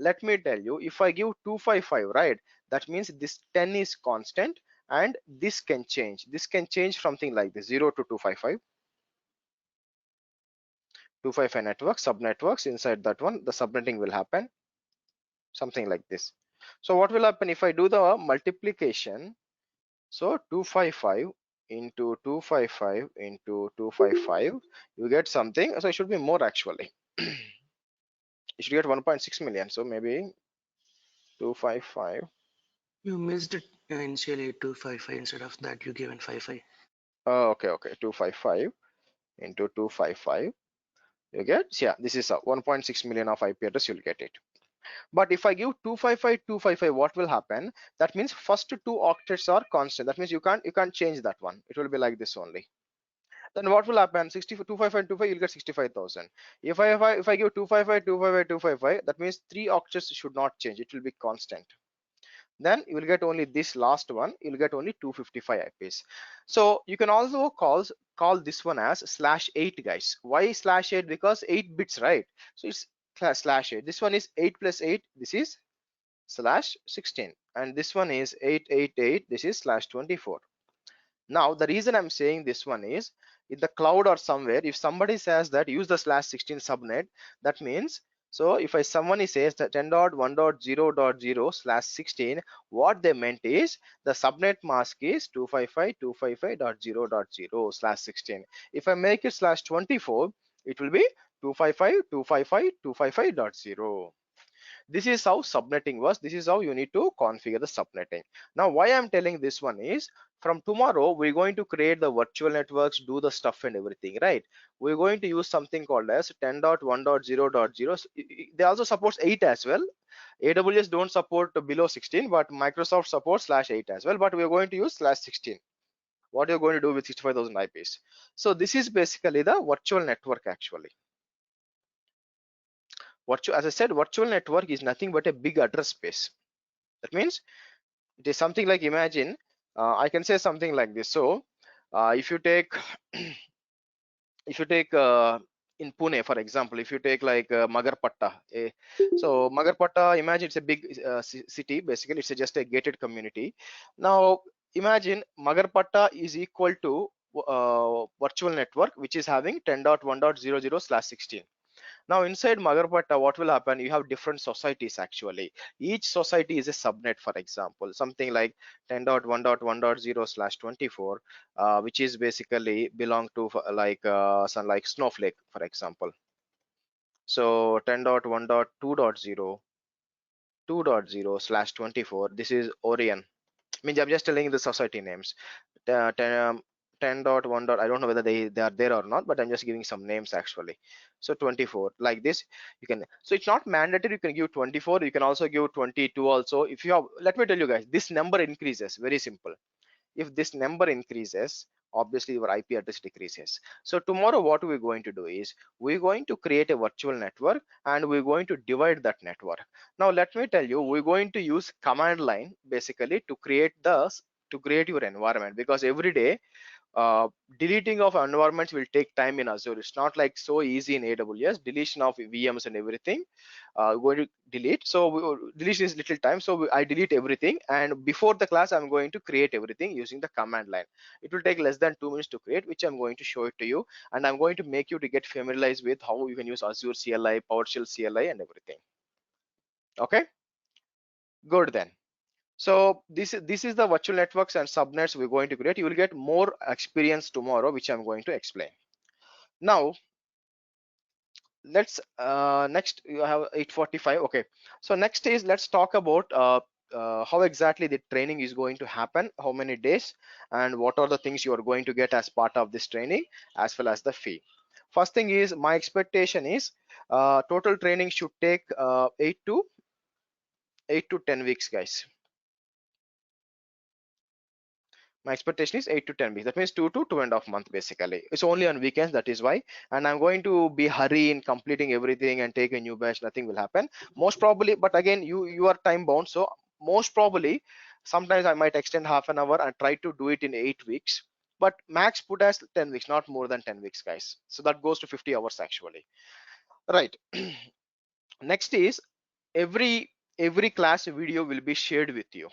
let me tell you, if I give 255, right, that means this 10 is constant, and this can change. This can change something like this, 0 to 255. 255 network, subnetworks. Inside that one, the subnetting will happen, something like this. So what will happen if I do the multiplication? So 255 into 255 into 255, you get something. So it should be more actually. You should get 1.6 million. So maybe 255. You missed it initially 255 instead of that you given 55. Oh, okay. 255 into 255. You get, yeah, this is a 1.6 million of IP address. You'll get it. But if I give 255 what will happen? That means first two octets are constant. That means you can't change that one. It will be like this only. Then what will happen? 255 you'll get 65,000. If I give 255, that means three octets should not change. It will be constant. Then you will get only this last one. You'll get only 255 IPs. So you can also call this one as /8, guys. Why /8? Because 8 bits, right? So it's /8. This one is 8 plus 8. This is /16, and this one is 888. This is /24. Now the reason I'm saying this one is, in the cloud or somewhere, if somebody says that use the /16 subnet, that means, so if somebody says that 10.1.0.0/16, what they meant is the subnet mask is 255.255.0.0/16. If I make it /24, it will be 255.255.255.0. This is how subnetting works. This is how you need to configure the subnetting. Now why I'm telling this one is, from tomorrow we're going to create the virtual networks, do the stuff and everything, right? We're going to use something called as 10.1.0.0. They also supports 8 as well. AWS don't support below 16, but Microsoft supports /8 as well, but we're going to use /16. What you're going to do with 65,000 IPs? So this is basically the virtual network actually. As I said, virtual network is nothing but a big address space. That means it is something like, imagine, I can say something like this. So if you take in Pune, for example, if you take like Magarpatta, so Magarpatta, imagine it's a big city. Basically it's just a gated community. Now imagine Magarpatta is equal to virtual network, which is having 10.1.00/16. Now inside Magarpatta, what will happen? You have different societies actually. Each society is a subnet, for example, something like 10.1.1.0/24, which is basically belong to some like Snowflake, for example. So 10.1.2.0/24. This is Orion. Means I'm just telling the society names. 10.1. I don't know whether they are there or not, but I'm just giving some names actually. So 24 like this. You can, so it's not mandatory, you can give 24, you can also give 22 also. If you have, let me tell you guys, this number increases. Very simple. If this number increases, obviously your IP address decreases. So tomorrow what we're going to do is, we're going to create a virtual network and we're going to divide that network. Now let me tell you, we're going to use command line basically to create your environment, because every day uh, deleting of environments will take time in Azure. It's not like so easy in AWS. Deletion of VMs and everything, going to delete. So deletion is little time. So I delete everything, and before the class, I'm going to create everything using the command line. It will take less than 2 minutes to create, which I'm going to show it to you, and I'm going to make you to get familiarized with how you can use Azure CLI, PowerShell CLI, and everything. Okay, good then. So this is the virtual networks and subnets we're going to create. You will get more experience tomorrow, which I'm going to explain. Now let's next, you have 8:45. Okay, so next is, let's talk about how exactly the training is going to happen, how many days, and what are the things you are going to get as part of this training, as well as the fee. First thing is, my expectation is total training should take 8 to 10 weeks, guys. My expectation is 8 to 10 weeks. That means 2 to 2.5 months basically. It's only on weekends, that is why. And I'm going to be hurry in completing everything and take a new batch. Nothing will happen most probably, but again, you are time bound, so most probably sometimes I might extend half an hour and try to do it in 8 weeks, but max put as 10 weeks, not more than 10 weeks, guys. So that goes to 50 hours actually, right? Next is, every class video will be shared with you.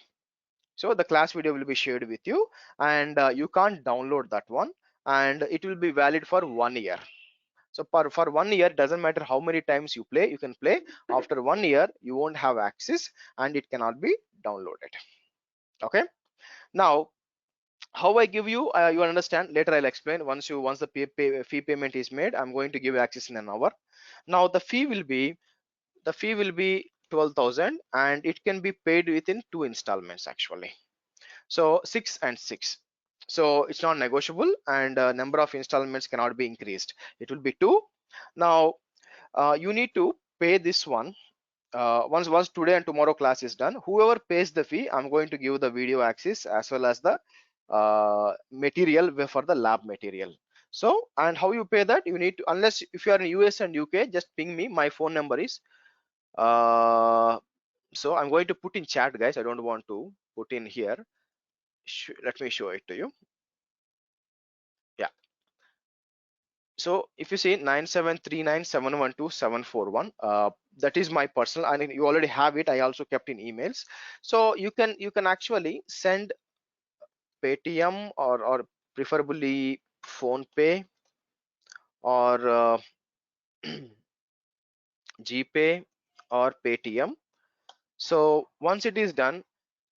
So the class video will be shared with you, and you can't download that one, and it will be valid for 1 year. So for 1 year, doesn't matter how many times you play, you can play. After 1 year, you won't have access and it cannot be downloaded. Okay. Now, how I give you, you understand. Later I'll explain. Once the fee payment is made, I'm going to give access in an hour. Now the fee will be 12,000, and it can be paid within 2 installments actually. So 6 and 6. So it's not negotiable, and number of installments cannot be increased. It will be 2. Now you need to pay this one once today and tomorrow class is done. Whoever pays the fee, I'm going to give the video access as well as the material for the lab material. So, and how you pay that, you need to, unless if you are in US and UK, just ping me. My phone number is so I'm going to put in chat, guys. I don't want to put in here. Let me show it to you. Yeah. So if you see 9739712741, that is my personal, and you already have it. I also kept in emails. So you can actually send Paytm, or preferably phone pay, or GPay, or Paytm. So once it is done,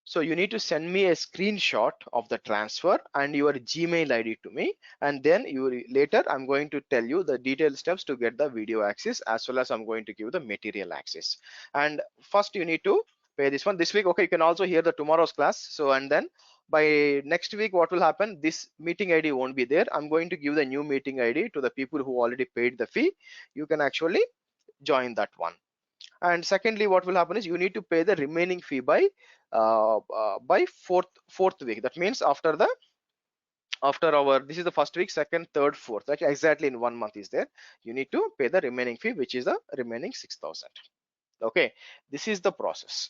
so you need to send me a screenshot of the transfer and your Gmail ID to me, and then later I'm going to tell you the detailed steps to get the video access, as well as I'm going to give the material access. And first you need to pay this one this week. Okay, you can also hear the tomorrow's class. So, and then by next week, what will happen, this meeting ID won't be there. I'm going to give the new meeting ID to the people who already paid the fee. You can actually join that one. And secondly, what will happen is you need to pay the remaining fee by fourth week. That means after our, this is the first week, second, third, fourth, like exactly in 1 month is there, you need to pay the remaining fee, which is the remaining 6,000. Okay, this is the process.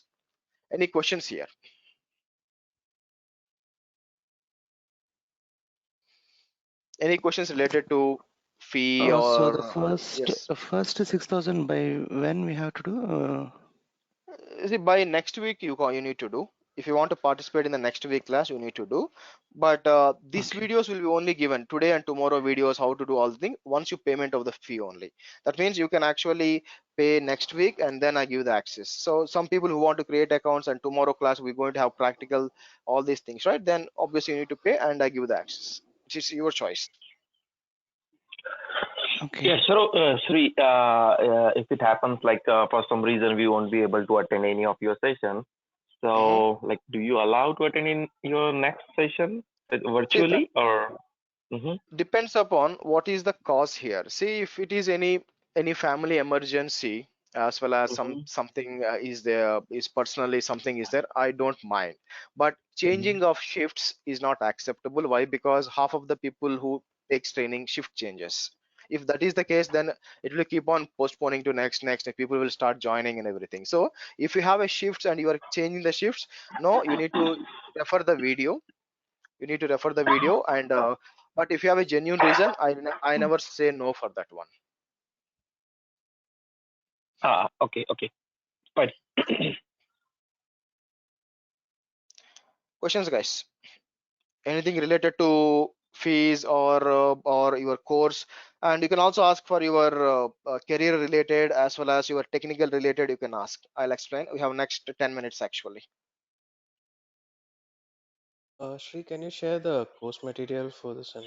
Any questions here? Any questions related to fee So the or first yes? first 6,000 by when we have to do? See, by next week you need to do. If you want to participate in the next week class, you need to do. But these Okay. videos will be only given today and tomorrow, videos how to do all the thing once you payment of the fee only. That means you can actually pay next week and then I give the access. So some people who want to create accounts, and tomorrow class we're going to have practical, all these things, right? Then obviously you need to pay and I give the access, which is your choice. Okay. Yeah, so Sri, if it happens like for some reason we won't be able to attend any of your session, Hmm. so like, do you allow to attend in your next session See, virtually or? Mm-hmm, depends upon what is the cause here. See, if it is any family emergency, as well as mm-hmm, something is there, is personally something is there, I don't mind. But mm-hmm. changing of shifts is not acceptable. Why? Because half of the people who takes training shift changes. If that is the case, then it will keep on postponing to next, and people will start joining and everything. So if you have a shifts and you are changing the shifts, no, you need to refer the video. You need to refer the video, and but if you have a genuine reason, I never say no for that one. Okay, okay, fine. Questions, guys? Anything related to fees or your course? And you can also ask for your career related as well as your technical related. You can ask. I'll explain. We have next 10 minutes actually. Shri, can you share the course material for this? And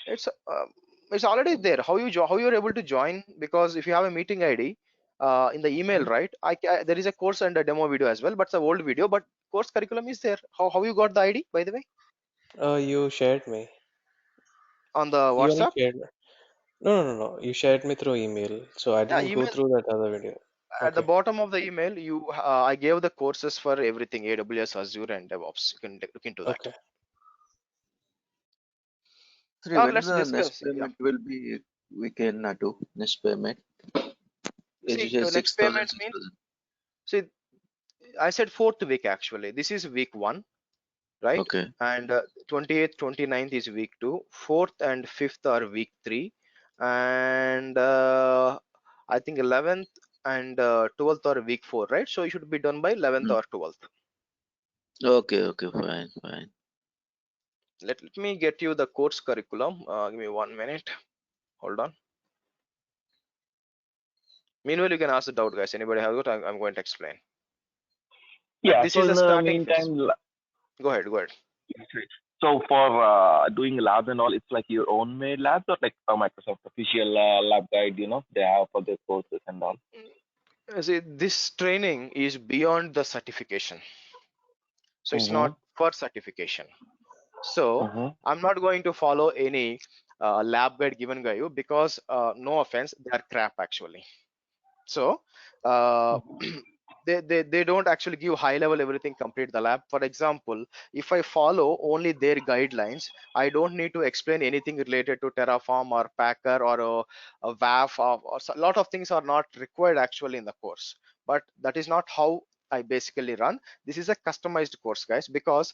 it's uh, it's already there. How you're able to join? Because if you have a meeting ID in the email, Mhm. right, there is a course and a demo video as well, but it's an old video, but course curriculum is there. How you got the ID, by the way? You shared me. On the You only WhatsApp? shared. No. You shared me through email, so I Yeah, didn't go email. through that other video. At the Okay. bottom of the email, I gave the courses for everything, AWS, Azure, and DevOps. You can look into that. Okay. Sri, Or when let's the next discuss. Yeah. payment will be, we can do next payment. As you See, say, next 6,000, payment six means, thousand. see, I said fourth week actually. This is week 1, right? Okay. And 28th, 29th is week 2. Fourth and fifth are week 3, and I think 11th. and 12th or week 4, right? So it should be done by 11th or 12th. Okay, fine, fine. Let me get you the course curriculum. Give me 1 minute. Hold on. Meanwhile, you can ask the doubt, guys. Anybody have it? I'm going to explain. And Yeah. this So is in the the starting phase. meantime, Go ahead. yes, right. So for doing labs and all, it's like your own made labs or like a Microsoft official lab guide, they have for their courses and all. See, this training is beyond the certification. So it's not for certification. So I'm not going to follow any lab guide given by you because no offense, they are crap actually. So they don't actually give high level everything complete the lab. For example, if I follow only their guidelines, I don't need to explain anything related to Terraform or Packer or a WAF or a lot of things are not required actually in the course. But that is not how I basically run. This is a customized course, guys, because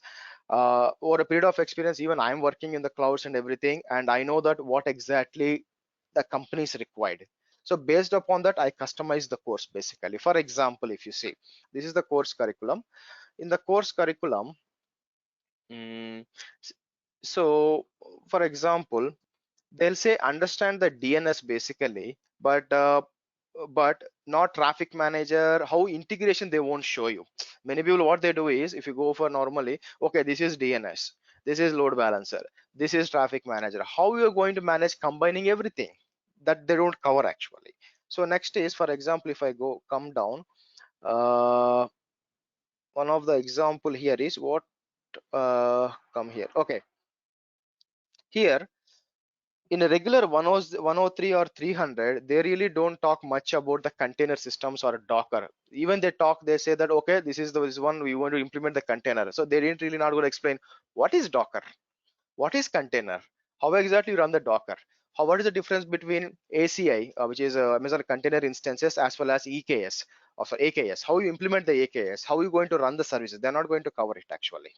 over a period of experience, even I'm working in the clouds and everything, and I know that what exactly the company is required. So based upon that, I customize the course basically. For example, if you see, this is the course curriculum. In the course curriculum, so for example, they'll say understand the DNS basically, but not traffic manager, how integration they won't show you. Many people, what they do is, if you go for normally, okay, this is DNS, this is load balancer, this is traffic manager, how you're going to manage combining everything, that they don't cover actually. So next is, for example, if I come down, one of the example here is what, come here, okay, here in a regular 103 or 300, they really don't talk much about the container systems or Docker. Even they talk, they say that, okay, this is this one we want to implement the container. So they didn't really not going to explain what is Docker, what is container, how exactly you run the Docker, what is the difference between ACI, which is Amazon Container Instances, as well as EKS, or sorry, AKS, how you implement the AKS, how you going to run the services. They're not going to cover it actually.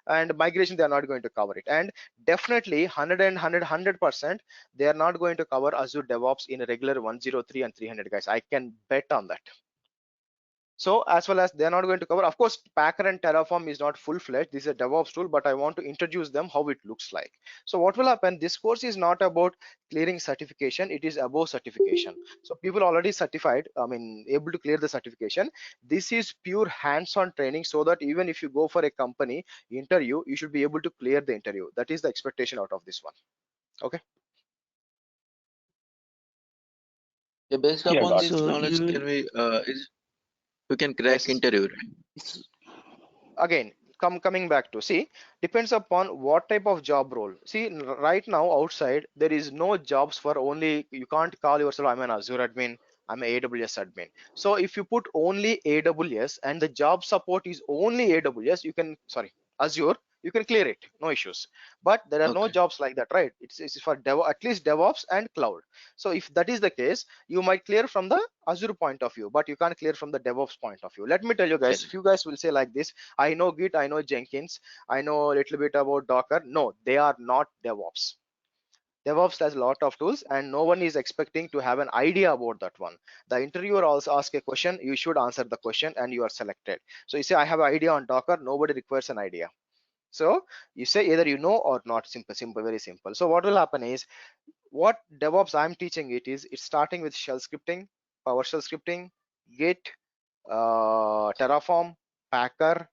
And migration, they are not going to cover it. And definitely 100% they are not going to cover Azure DevOps in a regular 103 and 300, guys. I can bet on that. So as well as they're not going to cover, of course, Packer and Terraform is not full-fledged. This is a DevOps tool, but I want to introduce them how it looks like. So what will happen, this course is not about clearing certification, it is above certification. So people already certified, I mean, able to clear the certification. This is pure hands-on training, so that even if you go for a company interview, you should be able to clear the interview. That is the expectation out of this one. Okay. Yeah, based Yeah, upon got it. this So knowledge, you can we can crack Yes. interview, right? Again, coming back to, see, depends upon what type of job role. See, right now outside there is no jobs for only, you can't call yourself I'm an Azure admin, I'm an AWS admin. So if you put only AWS and the job support is only AWS, you can, sorry, Azure, you can clear it, no issues. But there are no Okay. jobs like that, right? It's for at least DevOps and cloud. So if that is the case, you might clear from the Azure point of view, but you can't clear from the DevOps point of view. Let me tell you guys, Okay. if you guys will say like this, I know Git, I know Jenkins, I know a little bit about Docker. No, they are not DevOps. DevOps has a lot of tools, and no one is expecting to have an idea about that one. The interviewer also asks a question, you should answer the question, and you are selected. So you say, I have an idea on Docker, nobody requires an idea. So you say either you know or not. Simple, very simple. So what will happen is, what DevOps I'm teaching it is, it's starting with shell scripting, PowerShell scripting, Git, Terraform, Packer,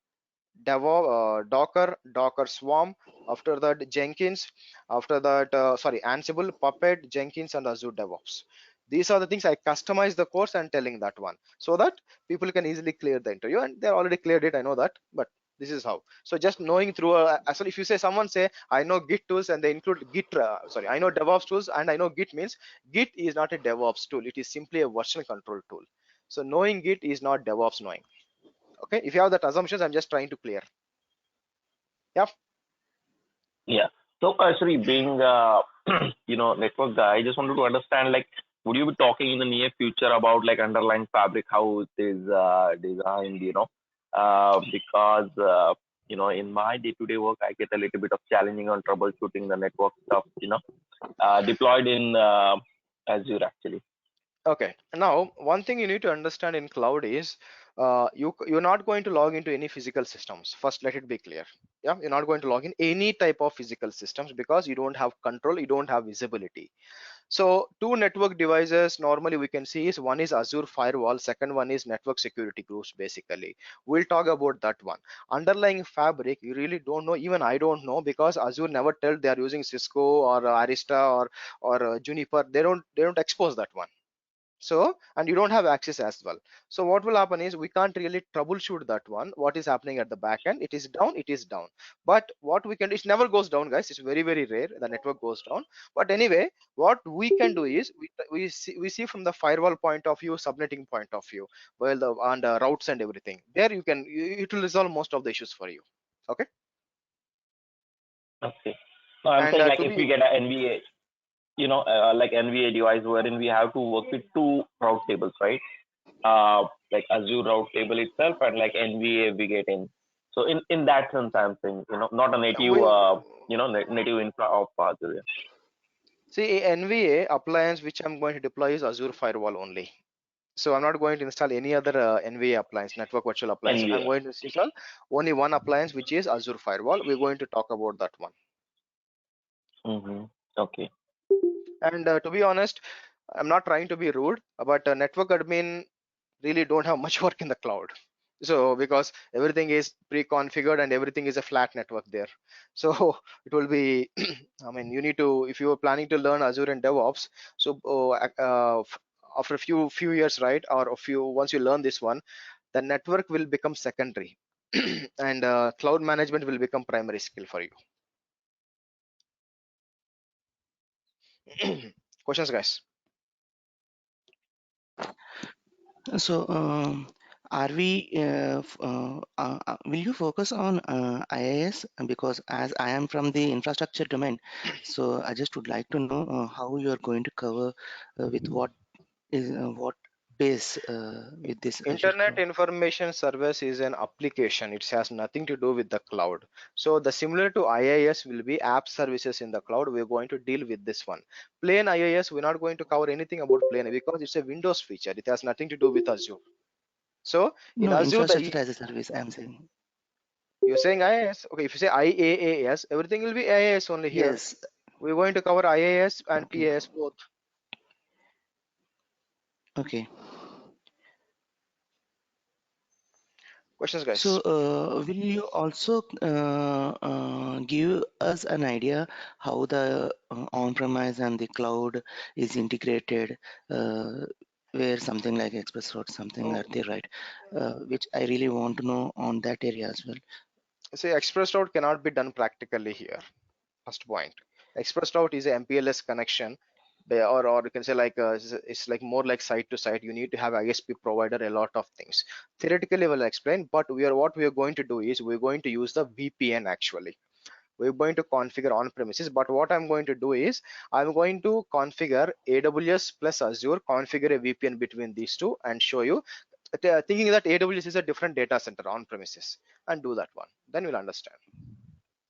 Docker Swarm, after that Jenkins, after that sorry, Ansible, Puppet, Jenkins, and Azure DevOps. These are the things I customize the course and telling that one, so that people can easily clear the interview, and they're already cleared it, I know that, but this is how. So just knowing through so if you say, someone say I know Git tools and they include Git, sorry, I know DevOps tools and I know Git, means Git is not a DevOps tool, it is simply a version control tool. So knowing Git is not DevOps knowing. Okay, if you have that assumptions, I'm just trying to clear. Yeah. Yeah. So actually, being network guy, I just wanted to understand, like, would you be talking in the near future about like underlying fabric, how it is designed, because in my day-to-day work, I get a little bit of challenging on troubleshooting the network stuff, deployed in Azure actually. Okay, now one thing you need to understand in cloud is you're not going to log into any physical systems. First, let it be clear. Yeah, you're not going to log in any type of physical systems because you don't have control, you don't have visibility. So two network devices normally we can see is one is Azure firewall, second one is network security groups basically. We'll talk about that one. Underlying fabric, you really don't know, even I don't know because Azure never tell they are using Cisco or Arista or Juniper. They don't expose that one. So, and you don't have access as well. So what will happen is we can't really troubleshoot that one. What is happening at the back end? It is down, it is down. But what we can do, it never goes down, guys. It's very, very rare the network goes down. But anyway, what we can do is we see from the firewall point of view, subnetting point of view, well, the and routes and everything. There it will resolve most of the issues for you. Okay. Okay. No, I'm And saying like to if be we get an NVA, like NVA device wherein we have to work with two route tables, right? Like Azure route table itself and like NVA we get in. So in that sense, I'm saying, not a native, we native infra of Azure. Yeah. see a NVA appliance which I'm going to deploy is Azure firewall only. So I'm not going to install any other NVA appliance, network virtual appliance. I'm NVA. going to install only one appliance, which is Azure Firewall. We're going to talk about that one. Mm-hmm. Okay. And to be honest, I'm not trying to be rude, but network admin really don't have much work in the cloud. So because everything is pre-configured and everything is a flat network there. So it will be, I mean, you need to, if you are planning to learn Azure and DevOps, so after a few years, right, or once you learn this one, the network will become secondary and cloud management will become primary skill for you. Questions, guys? So, are we, will you focus on IaaS? Because as I am from the infrastructure domain, so I just would like to know how you are going to cover with what base with this Azure Internet cloud. information service is an application. It has nothing to do with the cloud. So the similar to IaaS will be app services in the cloud. We're going to deal with this one. Plain IaaS, we're not going to cover anything about plain because it's a Windows feature. It has nothing to do with Azure. So in No, Azure, infrastructure as a service, I'm saying. you're saying IaaS. Okay, if you say IaaS, everything will be IaaS only here. Yes, We're going to cover IaaS and okay, PaaS both. okay. Questions, So, guys? will you also give us an idea how the on-premise and the cloud is integrated, uh, where something like Express Route, something Oh, that they write, which I really want to know on that area as well. say express route cannot be done practically here. First point. Express route is a MPLS connection, or you can say like it's like more like site to site. You need to have ISP provider a lot of things. Theoretically, we'll explain, but what we are going to do is we're going to use the VPN actually. We're going to configure on premises, but what I'm going to do is I'm going to configure AWS plus Azure, configure a VPN between these two and show you, thinking that AWS is a different data center on premises, and do that one. Then we'll understand.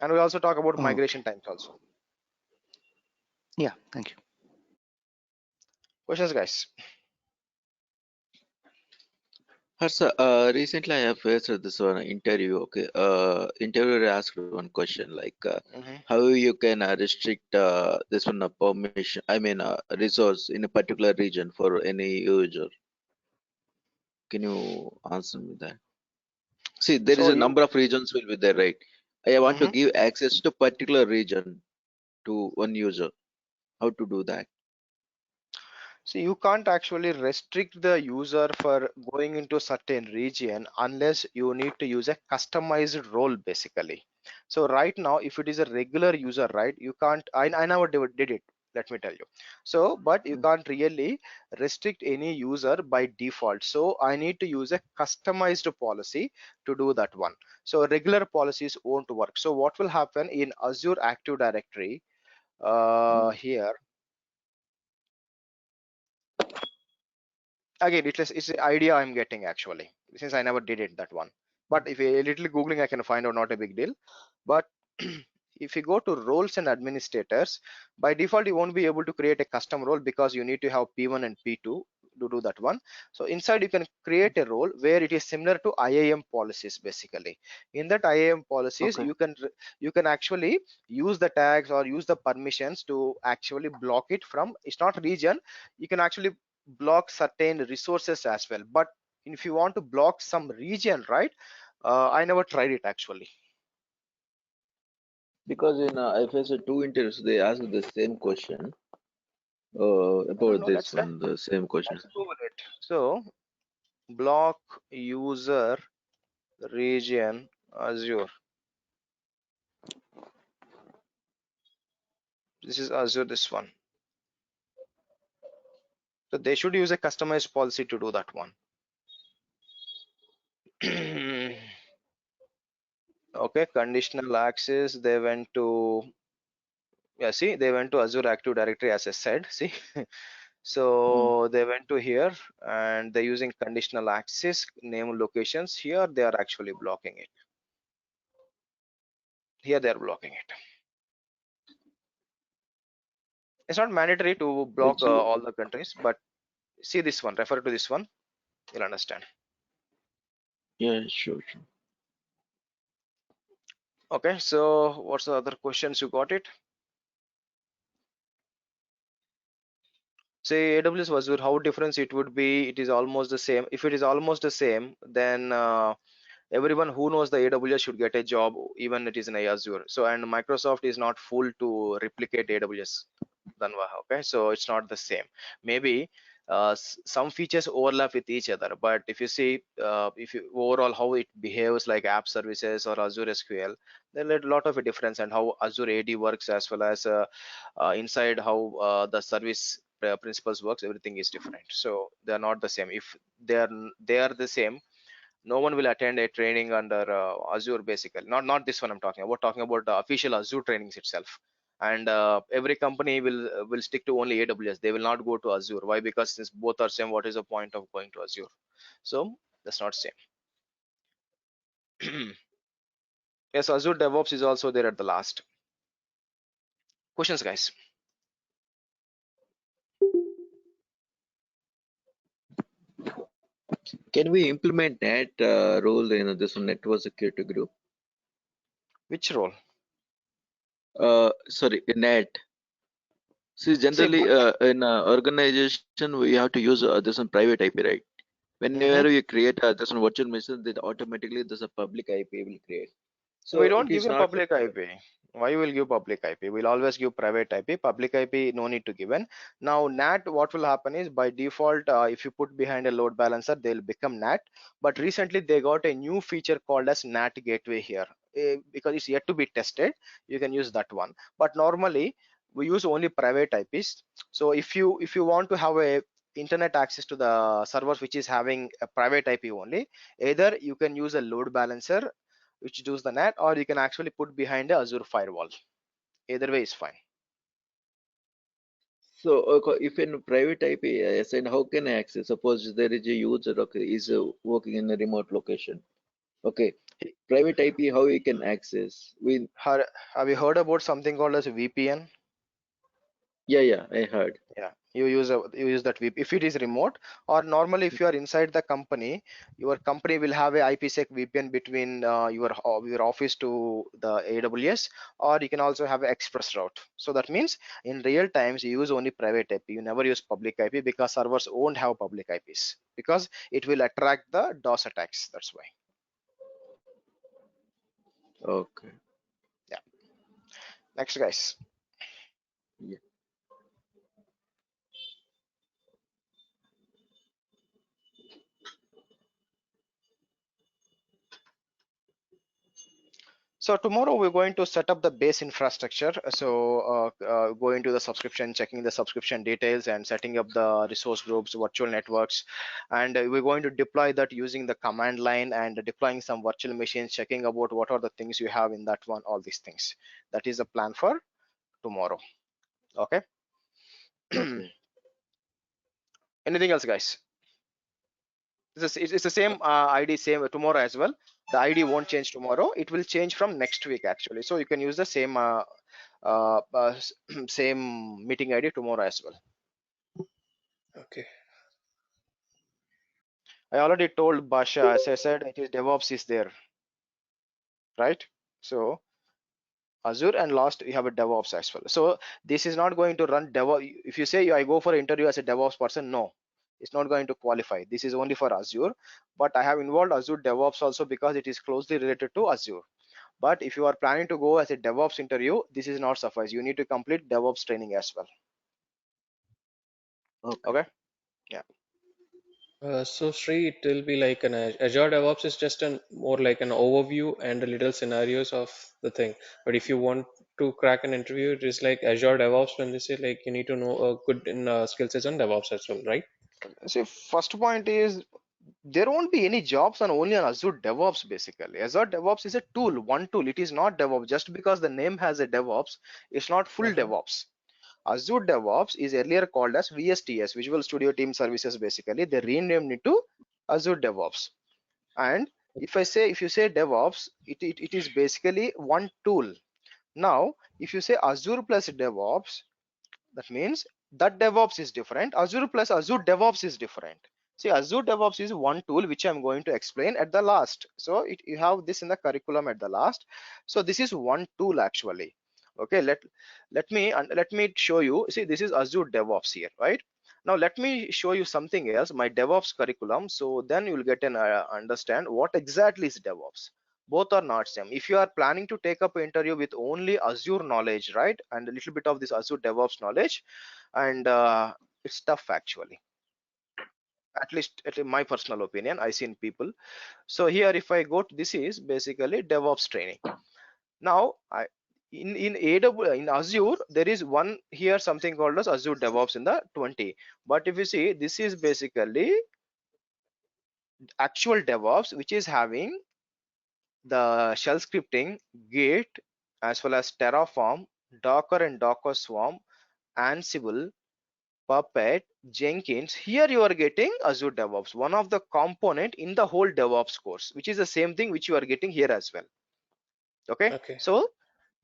And we'll also talk about Oh, okay. migration times also. Yeah, thank you. Questions, guys? Harsa, recently I have faced this one interview. Okay, interviewer asked one question like, Mhm. how you can restrict this one permission, I mean, resource in a particular region for any user. Can you answer me that? See, there is So a you, number of regions will be there, right? I want to mhm. give access to particular region to one user. How to do that? So you can't actually restrict the user for going into certain region unless you need to use a customized role basically. So right now, if it is a regular user, right, you can't. I never did it. Let me tell you. So, but you Mm. can't really restrict any user by default. So I need to use a customized policy to do that one. So regular policies won't work. So what will happen in Azure Active Directory? Mm. Here again it's the idea I'm getting actually, since I never did it that one. But if a little googling I can find out, not a big deal. But if you go to roles and administrators, by default you won't be able to create a custom role because you need to have P1 and P2. do that one. So inside you can create a role where it is similar to IAM policies. Basically in that IAM policies Okay. you can actually use the tags or use the permissions to actually block it from, it's not region, you can actually block certain resources as well. But if you want to block some region, right, I never tried it actually. Because in FS 2 interviews they ask the same question I don't about know, this one, the same question. let's Google it. So block user region Azure, this is Azure, this one. So they should use a customized policy to do that one. Okay, conditional access, they went to, yeah, see, they went to Azure Active Directory as I said, see. So they went to here and they're using conditional access name locations. Here they are actually blocking it. Here they are blocking it. It's not mandatory to block Which all the countries, but see this one, refer to this one, you'll understand. yeah, sure, sure. Okay, so what's the other questions you got it? Say AWS Azure, how different it would be? It is almost the same. If it is almost the same, then everyone who knows the AWS should get a job, even it is in Azure. So and Microsoft is not full to replicate AWS. Danva, okay, so it's not the same. Maybe some features overlap with each other, but if you see if you overall how it behaves like app services or Azure SQL, there are a lot of a difference, and how Azure AD works as well as inside how the service principles works, everything is different. So they are not the same. If they are the same, no one will attend a training under Azure basically. Not this one I'm talking about. Talking about the official Azure trainings itself. And every company will stick to only AWS. They will not go to Azure. Why? Because since both are same, what is the point of going to Azure? So that's not same. Yes, Azure DevOps is also there at the last. Questions, guys? Can we implement that role in this network security group? Which role? Sorry, NAT. See, See, generally in organization we have to use this one private IP, right? Whenever mhm. you create this one virtual machine, that automatically there's a public IP will create. We So don't it give is a not. public IP. Why will give public IP? We'll always give private IP. Public IP, no need to give in. Now, NAT, what will happen is by default, if you put behind a load balancer, they'll become NAT. But recently, they got a new feature called as NAT gateway here. Because it's yet to be tested, you can use that one. But normally, we use only private IPs. So if you want to have a internet access to the servers which is having a private IP only, either you can use a load balancer which does the NAT, or you can actually put behind a Azure firewall. Either way is fine. So if in private IP I said, how can I access? Suppose there is a user, okay, is working in a remote location. Okay, private IP, how you can access? We Have you heard about something called as VPN? yeah, I heard. Yeah, you use that VPN if it is remote, or normally if you are inside the company, your company will have a IPsec VPN between your office to the AWS, or you can also have an express route. So that means in real times you use only private IP. You never use public IP because servers won't have public IPs because it will attract the DOS attacks. That's why. Okay. Yeah. Next, guys. Yeah. So tomorrow we're going to set up the base infrastructure. So going to the subscription, checking the subscription details and setting up the resource groups, virtual networks. And we're going to deploy that using the command line and deploying some virtual machines, checking about what are the things you have in that one, all these things. That is the plan for tomorrow. Okay. Okay. Anything else, guys? It's the same ID, same tomorrow as well. The ID won't change tomorrow. It will change from next week actually. So you can use the same same meeting ID tomorrow as well. Okay. I already told Basha, as I said, it is DevOps is there, right? So Azure, and last you have a DevOps as well. So this is not going to run DevOps. If you say I go for interview as a DevOps person, no, it's not going to qualify. This is only for Azure, but I have involved Azure DevOps also because it is closely related to Azure. But if you are planning to go as a DevOps interview, this is not suffice. You need to complete DevOps training as well. Okay. Yeah. So Sri, it will be like an Azure DevOps is just an more like an overview and a little scenarios of the thing. But if you want to crack an interview, it is like Azure DevOps when they say like you need to know a good in skill sets on DevOps as well, right? So first point is there won't be any jobs on only on Azure DevOps basically. Azure DevOps is a tool, one tool. It is not DevOps. Just because the name has a DevOps, it's not full Uh-huh. DevOps. Azure DevOps is earlier called as VSTS, Visual Studio Team Services basically. They renamed it to Azure DevOps. And if you say DevOps, it is basically one tool. Now, if you say Azure plus DevOps, that means that DevOps is different. Azure plus Azure DevOps is different. See, Azure DevOps is one tool which I'm going to explain at the last. So you have this in the curriculum at the last. So this is one tool actually. Okay, let me show you. See, this is Azure DevOps here, right? Now let me show you something else, my DevOps curriculum. So then you will get an understand what exactly is DevOps. Both are not same. If you are planning to take up an interview with only Azure knowledge, right, and a little bit of this Azure DevOps knowledge, and it's tough actually. At least my personal opinion, I seen people. So here, if I go to, this is basically DevOps training. Now in AWS, in Azure, there is one here something called as Azure DevOps in the 20. But if you see, this is basically actual DevOps, which is having the shell scripting, Git, as well as Terraform, Docker and Docker Swarm, Ansible, Puppet, Jenkins. Here you are getting Azure DevOps, one of the component in the whole DevOps course, which is the same thing which you are getting here as well. Okay, Okay. so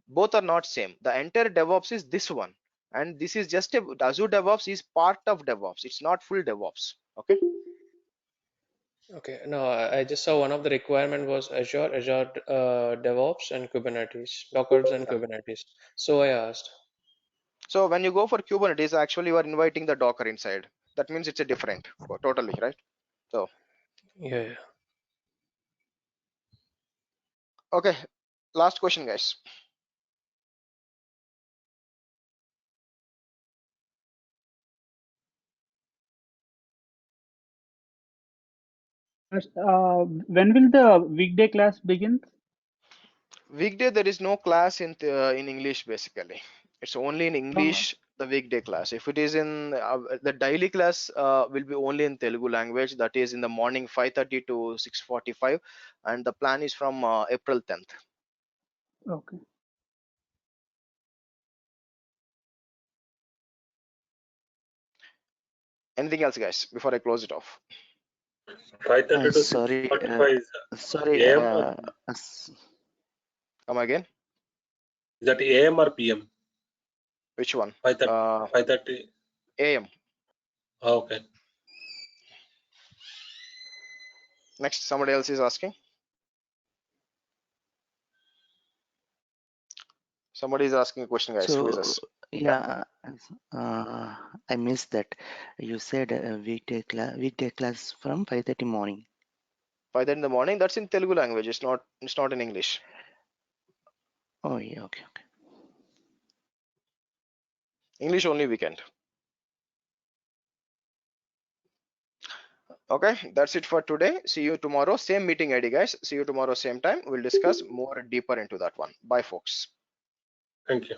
both are not same. The entire DevOps is this one, and this is just a Azure DevOps is part of DevOps. It's not full DevOps. Okay. Okay. No, I just saw one of the requirement was Azure DevOps and Kubernetes, Dockers and Yeah. Kubernetes. So I asked. So when you go for Kubernetes, actually you are inviting the Docker inside. That means it's a different, totally, right? So Yeah. Yeah. okay, last question, guys. When will the weekday class begin? Weekday there is no class in English basically. It's only in Uh, English the weekday class. If it is in the daily class will be only in Telugu language. That is in the morning 5:30 to 6:45, and the plan is from April 10th. okay. Anything else, guys, before I close it off? 5:30 to Sorry, 6:45 is sorry. AM or Come again? is that AM or PM? Which one? 5:30. 5:30. AM. Okay. Next, somebody else is asking. Somebody is asking a question, guys. Who is So this? yeah, I missed that. You said weekday class from 5:30 morning. 5:30 in the morning. That's in Telugu language. It's not in English. Oh yeah, okay. English only weekend. Okay, that's it for today. See you tomorrow. Same meeting ID, guys. See you tomorrow, same time. We'll discuss more deeper into that one. Bye, folks. Thank you.